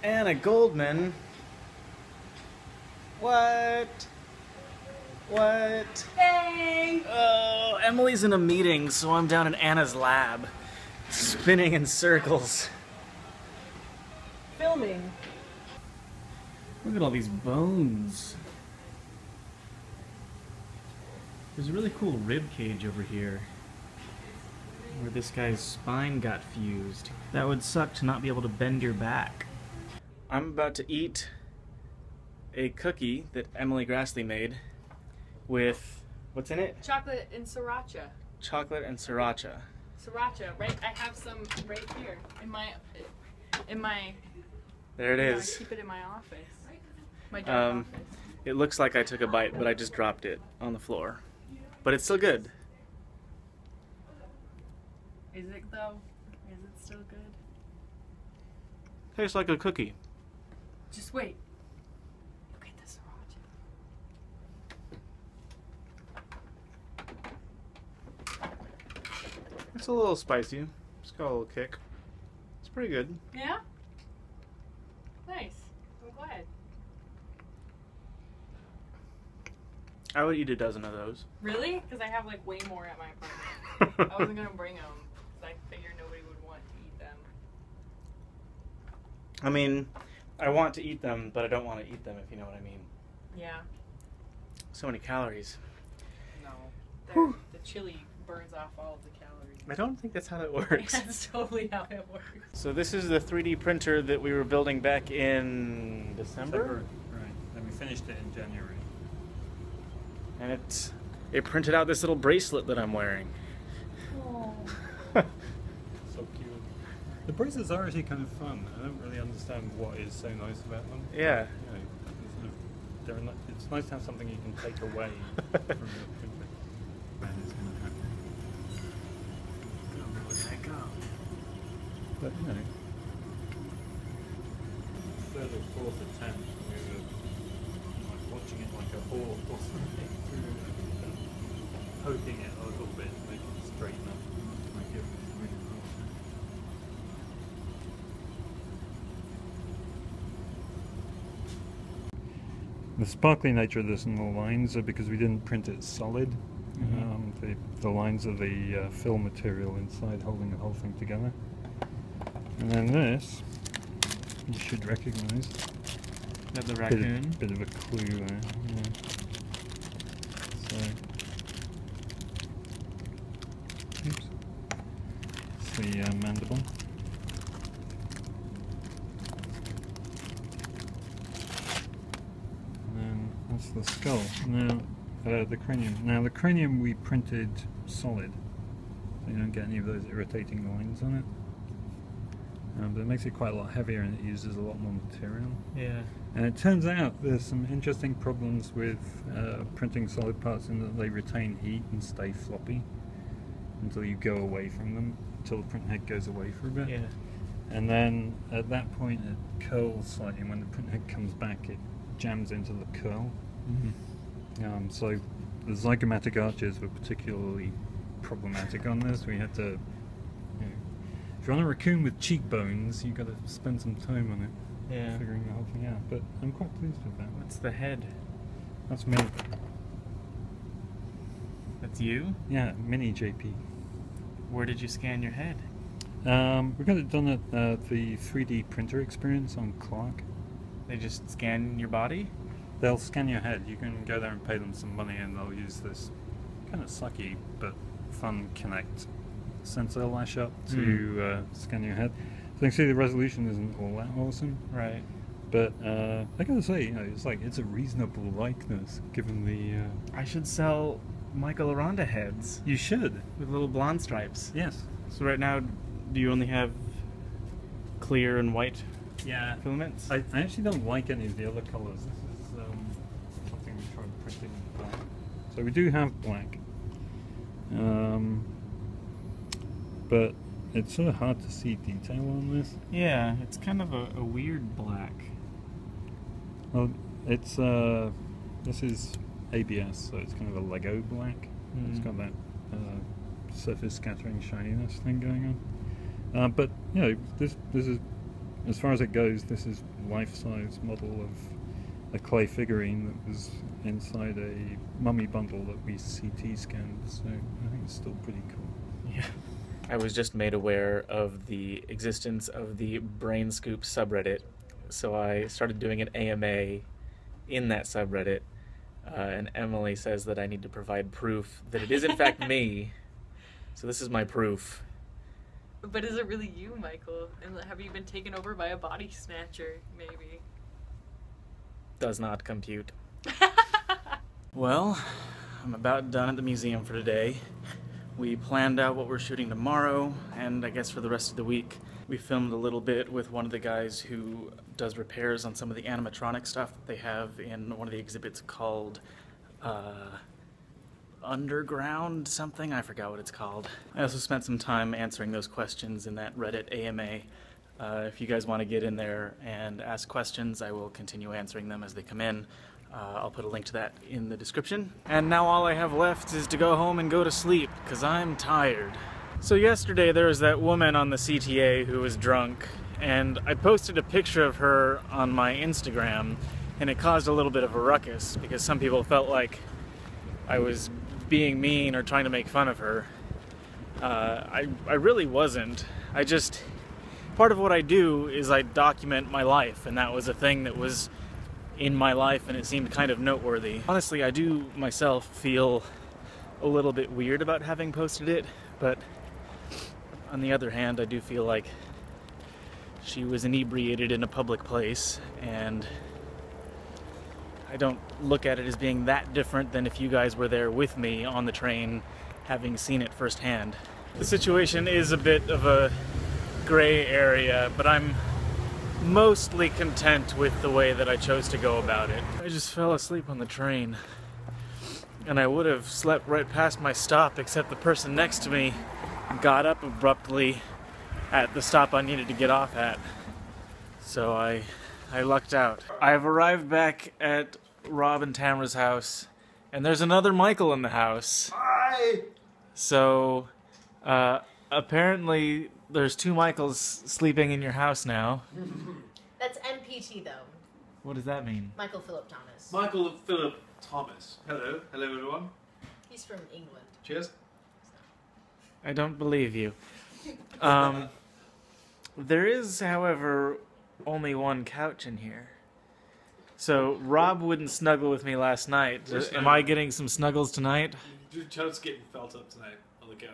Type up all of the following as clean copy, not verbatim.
Anna Goldman? What? What? Hey! Oh, Emily's in a meeting, so I'm down in Anna's lab, spinning in circles. Filming. Look at all these bones. There's a really cool rib cage over here where this guy's spine got fused. That would suck to not be able to bend your back. I'm about to eat a cookie that Emily Graslie made with, what's in it? Chocolate and sriracha. Chocolate and sriracha. Sriracha, right? I have some right here in my. There it I is. keep it in my office. My dark office. It looks like I took a bite, but I just dropped it on the floor. But it's still good. Is it though? Is it still good? Tastes like a cookie. Just wait. Look at the sriracha. It's a little spicy. It's got a little kick. It's pretty good. Yeah? Nice. I'm glad. I would eat a dozen of those. Really? Because I have like way more at my apartment. I wasn't gonna bring them because I figured nobody would want to eat them. I mean, I want to eat them, but I don't want to eat them, if you know what I mean. Yeah. So many calories. No. The chili burns off all of the calories. I don't think that's how that works. That's totally how it works. So this is the 3D printer that we were building back in December? Right. And we finished it in January. And it printed out this little bracelet that I'm wearing. Oh. So cute. The bracelets are actually kind of fun. I don't really understand what is so nice about them. Yeah. You know, it's nice to have something you can take away from your printer. And it's going to happen. Where'd that go? But, you know, third or fourth attempt, we were like watching it like a hawk or something, poking it a little bit, make it straighten up, make it really cool. The sparkly nature of this and the lines are because we didn't print it solid. The lines are the fill material inside holding the whole thing together. And then this, you should recognise. Is that the raccoon? Bit of a clue there. Yeah. So, oops. It's the mandible. And then that's the skull. Now, the cranium. Now, the cranium we printed solid, so you don't get any of those irritating lines on it. But it makes it quite a lot heavier and it uses a lot more material. Yeah. And it turns out there's some interesting problems with printing solid parts in that they retain heat and stay floppy until you go away from them, until the print head goes away for a bit. Yeah. And then at that point it curls slightly, and when the print head comes back it jams into the curl. Mm-hmm. So the zygomatic arches were particularly problematic on this. We had to, if you want a raccoon with cheekbones, you've got to spend some time on it, figuring the whole thing out. But I'm quite pleased with that. What's the head? That's me. That's you? Yeah, mini JP. Where did you scan your head? We got it done at the 3D printer experience on Clark. They just scan your body? They'll scan your head. You can go there and pay them some money, and they'll use this kind of sucky but fun Kinect sensor lash up to scan your head. So you can see the resolution isn't all that awesome. Right. But I gotta say, it's a reasonable likeness given the. I should sell Michael Aranda heads. You should. With little blonde stripes. Yes. So right now, do you only have clear and white filaments? I actually don't like any of the other colours. This is something we tried printing in black. So we do have black. But it's sort of hard to see detail on this. Yeah, it's kind of a weird black. Well, it's this is ABS, so it's kind of a Lego black. It's got that surface scattering shininess thing going on. But this is as far as it goes, this is life-size model of a clay figurine that was inside a mummy bundle that we CT scanned, so I think it's still pretty cool. Yeah. I was just made aware of the existence of the Brain Scoop subreddit, so I started doing an AMA in that subreddit, and Emily says that I need to provide proof that it is in fact me, so this is my proof. But is it really you, Michael? And have you been taken over by a body snatcher, maybe? Does not compute. Well, I'm about done at the museum for today. We planned out what we're shooting tomorrow, and I guess for the rest of the week. We filmed a little bit with one of the guys who does repairs on some of the animatronic stuff that they have in one of the exhibits called Underground something. I forgot what it's called. I also spent some time answering those questions in that Reddit AMA. If you guys want to get in there and ask questions, I will continue answering them as they come in. I'll put a link to that in the description. And now all I have left is to go home and go to sleep, because I'm tired. So yesterday there was that woman on the CTA who was drunk, and I posted a picture of her on my Instagram, and it caused a little bit of a ruckus, because some people felt like I was being mean or trying to make fun of her. I really wasn't. Part of what I do is I document my life, and that was a thing that was in my life, and it seemed kind of noteworthy. Honestly, I do myself feel a little bit weird about having posted it, but on the other hand, I do feel like she was inebriated in a public place, and I don't look at it as being that different than if you guys were there with me on the train, having seen it firsthand. The situation is a bit of a gray area, but I'm mostly content with the way that I chose to go about it. I just fell asleep on the train, and I would have slept right past my stop, except the person next to me got up abruptly at the stop I needed to get off at. So I lucked out. I've arrived back at Rob and Tamara's house, and there's another Michael in the house. Hi! So, apparently there's two Michaels sleeping in your house now. That's MPT though. What does that mean? Michael Philip Thomas. Michael Philip Thomas. Hello. Hello, everyone. He's from England. Cheers. I don't believe you. There is, however, only one couch in here. So, Rob wouldn't snuggle with me last night. Am I getting some snuggles tonight? Chad's getting felt up tonight on the couch.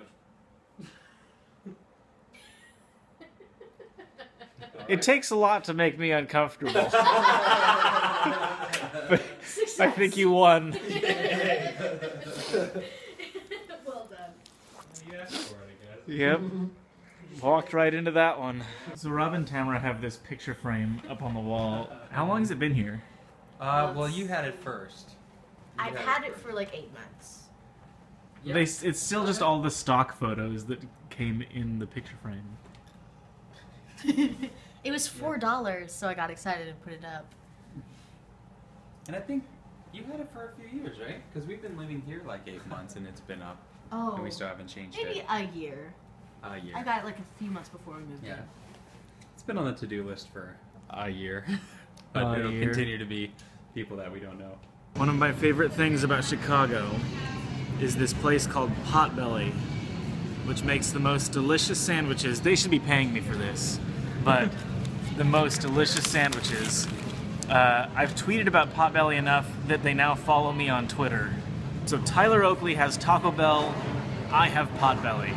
It takes a lot to make me uncomfortable. But I think you won. Well done. You asked for it, I guess. Yep. Walked right into that one. So Rob and Tamara have this picture frame up on the wall. How long has it been here? Well, you had it first. I've had it for like 8 months. Yep. It's still just all the stock photos that came in the picture frame. It was $4, so I got excited and put it up. And I think you had it for a few years, right? Because we've been living here like 8 months and it's been up. Oh. And we still haven't changed Maybe it. a year. A year. I got it like a few months before we moved Yeah. in. It's been on the to-do list for a year. But A it'll year. continue to be people that we don't know. One of my favorite things about Chicago is this place called Potbelly, which makes the most delicious sandwiches. They should be paying me for this, but the most delicious sandwiches. I've tweeted about Potbelly enough that they now follow me on Twitter. So Tyler Oakley has Taco Bell, I have Potbelly.